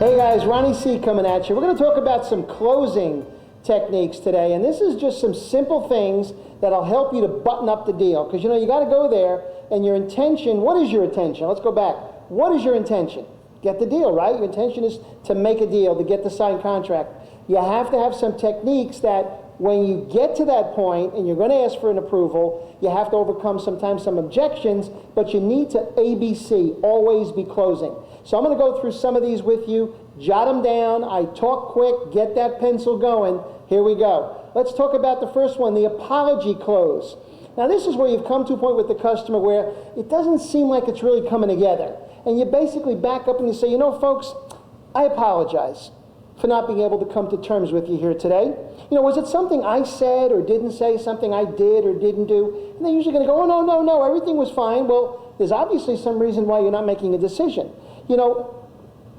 Hey guys, Ronnie C. coming at you. We're going to talk about some closing techniques today, and this is just some simple things that'll help you to button up the deal. Because you got to go there, and your intention, what is your intention? Let's go back. What is your intention? Get the deal, right? Your intention is to make a deal, to get the signed contract. You have to have some techniques that when you get to that point and you're going to ask for an approval, you have to overcome sometimes some objections, but you need to ABC, always be closing. So I'm going to go through some of these with you. Jot them down. I talk quick. Get that pencil going. Here we go. Let's talk about the first one, the apology close. Now this is where you've come to a point with the customer where it doesn't seem like it's really coming together. And you basically back up and you say, folks, I apologize for not being able to come to terms with you here today. Was it something I said or didn't say, something I did or didn't do? And they're usually going to go, oh, no, everything was fine. Well, there's obviously some reason why you're not making a decision.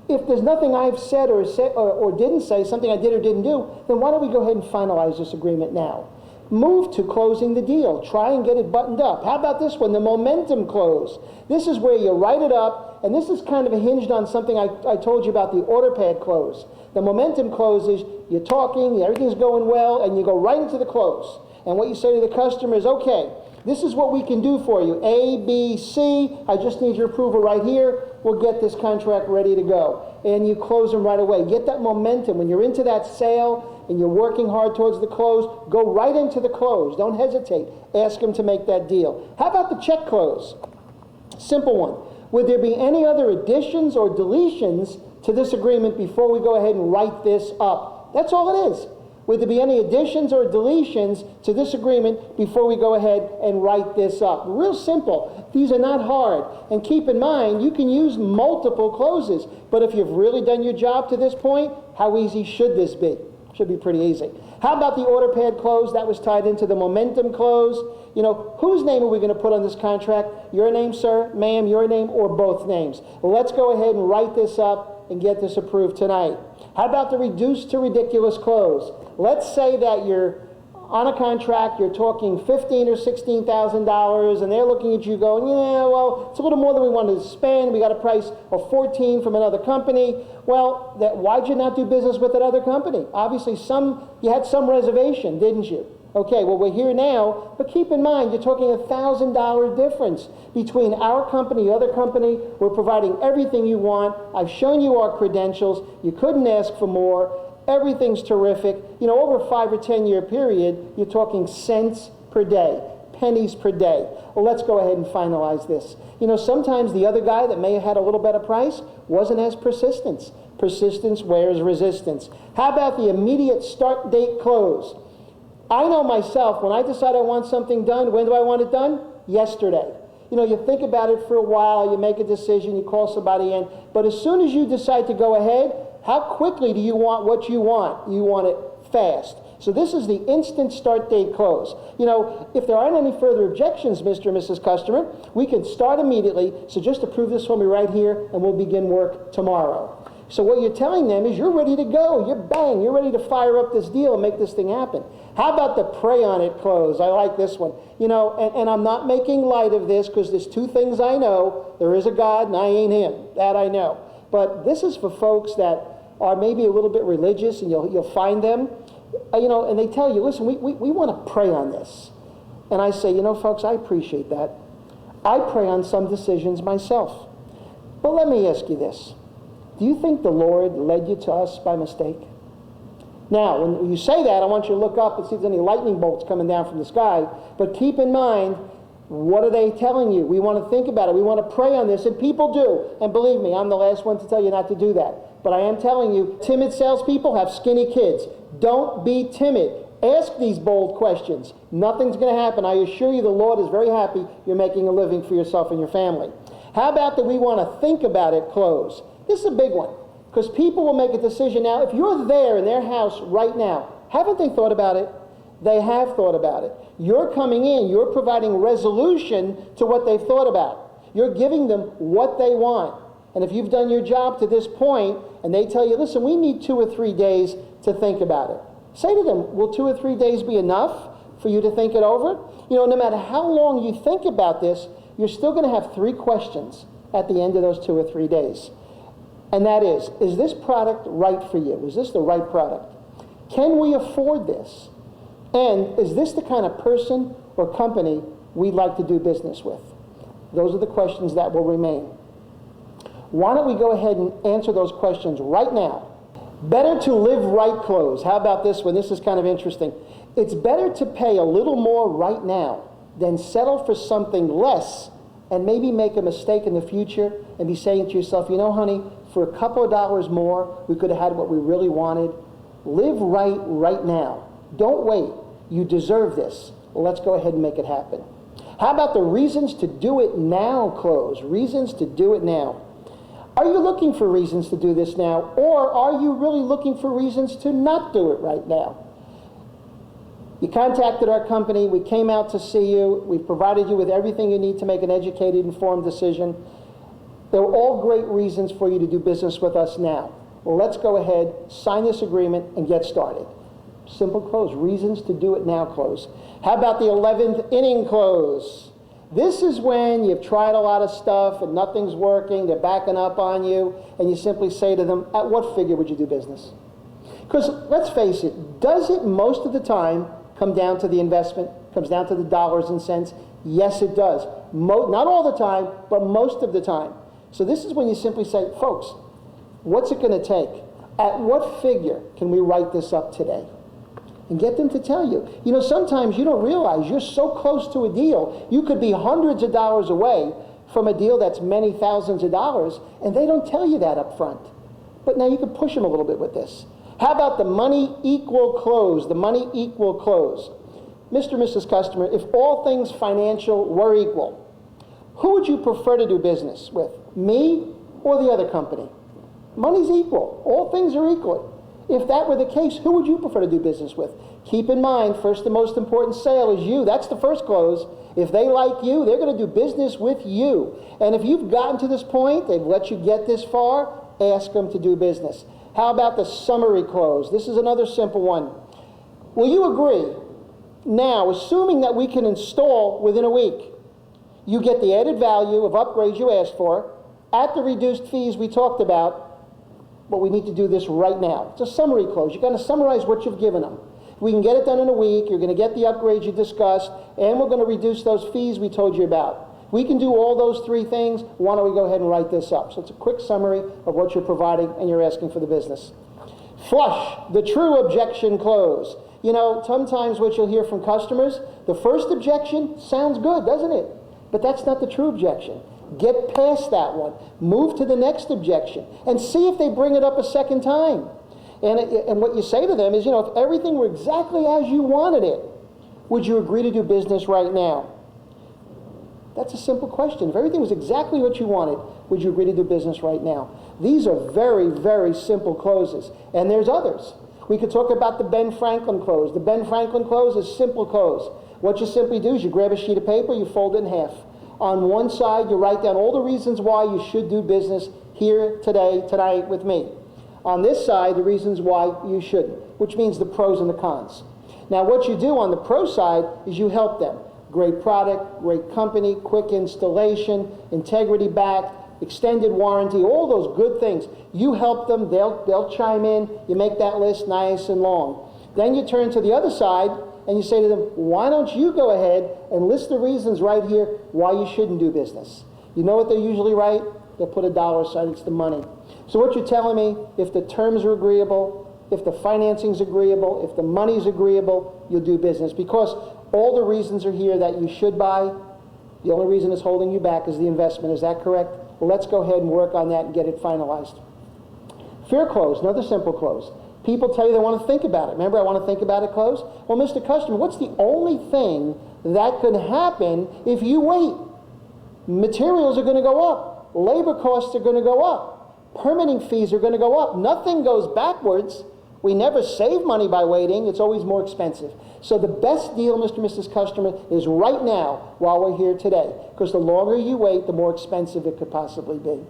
If there's nothing I've said or didn't say, something I did or didn't do, then why don't we go ahead and finalize this agreement now? Move to closing the deal. Try and get it buttoned up. How about this one, the momentum close? This is where you write it up, and this is kind of hinged on something I told you about the order pad close. The momentum close is you're talking, everything's going well, and you go right into the close. And what you say to the customer is, okay, this is what we can do for you. A, B, C, I just need your approval right here. We'll get this contract ready to go. And you close them right away. Get that momentum. When you're into that sale and you're working hard towards the close, go right into the close. Don't hesitate. Ask them to make that deal. How about the check close? Simple one. Would there be any other additions or deletions to this agreement before we go ahead and write this up? That's all it is. Would there be any additions or deletions to this agreement before we go ahead and write this up? Real simple. These are not hard. And keep in mind, you can use multiple closes. But if you've really done your job to this point, how easy should this be? Should be pretty easy. How about the order pad close? That was tied into the momentum close. Whose name are we going to put on this contract? Your name, sir, ma'am, your name, or both names? Well, let's go ahead and write this up and get this approved tonight. How about the reduced to ridiculous close? Let's say that you're on a contract, you're talking $15,000 or $16,000, and they're looking at you going, yeah, well, it's a little more than we wanted to spend. We got a price of $14,000 from another company. Well, why'd you not do business with that other company? Obviously, you had some reservation, didn't you? Okay, well, we're here now, but keep in mind, you're talking $1,000 difference between our company, the other company. We're providing everything you want. I've shown you our credentials. You couldn't ask for more. Everything's terrific. Over a 5 or 10 year period, you're talking cents per day, pennies per day. Well, let's go ahead and finalize this. Sometimes the other guy that may have had a little better price wasn't as persistent. Persistence wears resistance. How about the immediate start date close? I know myself, when I decide I want something done, when do I want it done? Yesterday. You think about it for a while, you make a decision, you call somebody in, but as soon as you decide to go ahead, how quickly do you want what you want? You want it fast. So this is the instant start date close. If there aren't any further objections, Mr. and Mrs. Customer, we can start immediately, so just approve this for me right here, and we'll begin work tomorrow. So what you're telling them is you're ready to go. You're ready to fire up this deal and make this thing happen. How about the pray on it close? I like this one. And I'm not making light of this because there's two things I know. There is a God and I ain't him. That I know. But this is for folks that are maybe a little bit religious, and you'll find them, and they tell you, listen, we want to pray on this. And I say, folks, I appreciate that. I pray on some decisions myself. But let me ask you this. Do you think the Lord led you to us by mistake? Now, when you say that, I want you to look up and see if there's any lightning bolts coming down from the sky. But keep in mind, what are they telling you? We want to think about it. We want to pray on this. And people do. And believe me, I'm the last one to tell you not to do that. But I am telling you, timid salespeople have skinny kids. Don't be timid. Ask these bold questions. Nothing's going to happen. I assure you the Lord is very happy you're making a living for yourself and your family. How about that we want to think about it close? This is a big one, because people will make a decision now. If you're there in their house right now, haven't they thought about it? They have thought about it. You're coming in, you're providing resolution to what they've thought about. You're giving them what they want. And if you've done your job to this point, and they tell you, listen, we need 2 or 3 days to think about it. Say to them, will 2 or 3 days be enough for you to think it over? No matter how long you think about this, you're still going to have 3 questions at the end of those 2 or 3 days. And that is this product right for you? Is this the right product? Can we afford this? And is this the kind of person or company we'd like to do business with? Those are the questions that will remain. Why don't we go ahead and answer those questions right now? Better to live right close. How about this one? This is kind of interesting. It's better to pay a little more right now than settle for something less and maybe make a mistake in the future and be saying to yourself, you know, honey, for a couple of dollars more, we could have had what we really wanted. Live right now. Don't wait. You deserve this. Well, let's go ahead and make it happen. How about the reasons to do it now close? Reasons to do it now. Are you looking for reasons to do this now, or are you really looking for reasons to not do it right now? You contacted our company, we came out to see you, we've provided you with everything you need to make an educated, informed decision. They're all great reasons for you to do business with us now. Well, let's go ahead, sign this agreement, and get started. Simple close. Reasons to do it now close. How about the 11th inning close? This is when you've tried a lot of stuff and nothing's working, they're backing up on you, and you simply say to them, at what figure would you do business? Because let's face it, does it most of the time come down to the investment, comes down to the dollars and cents? Yes, it does. Not all the time, but most of the time. So this is when you simply say, folks, what's it going to take? At what figure can we write this up today? And get them to tell you. You know, sometimes you don't realize you're so close to a deal. You could be hundreds of dollars away from a deal that's many thousands of dollars, and they don't tell you that up front. But now you can push them a little bit with this. How about the money equal close? The money equal close. Mr. and Mrs. Customer, if all things financial were equal, who would you prefer to do business with? Me or the other company? Money's equal. All things are equal. If that were the case, who would you prefer to do business with? Keep in mind, first the most important sale is you. That's the first close. If they like you, they're going to do business with you. And if you've gotten to this point, they've let you get this far, ask them to do business. How about the summary close? This is another simple one. Will you agree? Now, assuming that we can install within a week, you get the added value of upgrades you asked for at the reduced fees we talked about, but we need to do this right now. It's a summary close. You're going to summarize what you've given them. If we can get it done in a week, you're going to get the upgrades you discussed, and we're going to reduce those fees we told you about. If we can do all those three things, why don't we go ahead and write this up? So it's a quick summary of what you're providing and you're asking for the business. Flush, the true objection close. You know, sometimes what you'll hear from customers, the first objection sounds good, doesn't it? But that's not the true objection. Get past that one. Move to the next objection and see if they bring it up a second time. And what you say to them is, you know, if everything were exactly as you wanted it, would you agree to do business right now? That's a simple question. If everything was exactly what you wanted, would you agree to do business right now? These are very, very simple closes. And there's others. We could talk about the Ben Franklin close. The Ben Franklin close is simple close. What you simply do is you grab a sheet of paper, you fold it in half. On one side, you write down all the reasons why you should do business here, today, tonight with me. On this side, the reasons why you shouldn't, which means the pros and the cons. Now, what you do on the pro side is you help them. Great product, great company, quick installation, integrity backed, extended warranty, all those good things. You help them, they'll chime in, you make that list nice and long. Then you turn to the other side and you say to them, why don't you go ahead and list the reasons right here why you shouldn't do business? You know what they usually write? They'll put a dollar sign, it's the money. So what you're telling me, if the terms are agreeable, if the financing's agreeable, if the money's agreeable, you'll do business. Because all the reasons are here that you should buy. The only reason it's holding you back is the investment. Is that correct? Well, let's go ahead and work on that and get it finalized. Fear close, another simple close. People tell you they want to think about it. Remember, I want to think about it close? Well, Mr. Customer, what's the only thing that could happen if you wait? Materials are going to go up. Labor costs are going to go up. Permitting fees are going to go up. Nothing goes backwards. We never save money by waiting. It's always more expensive. So the best deal, Mr. and Mrs. Customer, is right now while we're here today. Because the longer you wait, the more expensive it could possibly be.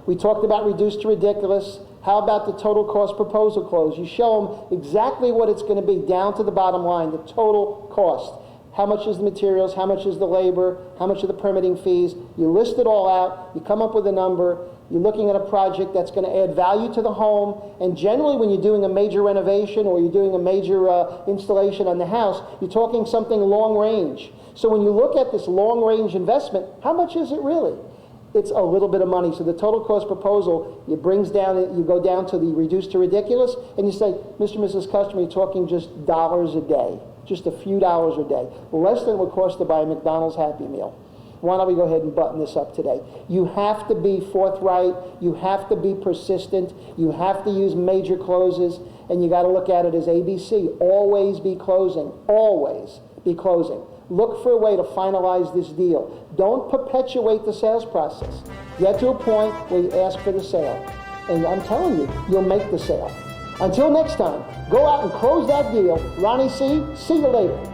We talked about reduced to ridiculous. How about the total cost proposal close? You show them exactly what it's going to be down to the bottom line, the total cost. how much is the materials, how much is the labor, how much are the permitting fees. You list it all out, you come up with a number, you're looking at a project that's going to add value to the home, and generally when you're doing a major renovation or you're doing a major installation on the house, you're talking something long range. So when you look at this long range investment, how much is it really? It's a little bit of money. So the total cost proposal, it brings down, you go down to the reduced to ridiculous, and you say, Mr. and Mrs. Customer, you're talking just dollars a day, just a few dollars a day, less than it would cost to buy a McDonald's Happy Meal. Why don't we go ahead and button this up today? You have to be forthright, you have to be persistent, you have to use major closes, and you got to look at it as ABC. Always be closing, always be closing. Look for a way to finalize this deal. Don't perpetuate the sales process. Get to a point where you ask for the sale. And I'm telling you, you'll make the sale. Until next time, go out and close that deal. Ronnie C., see you later.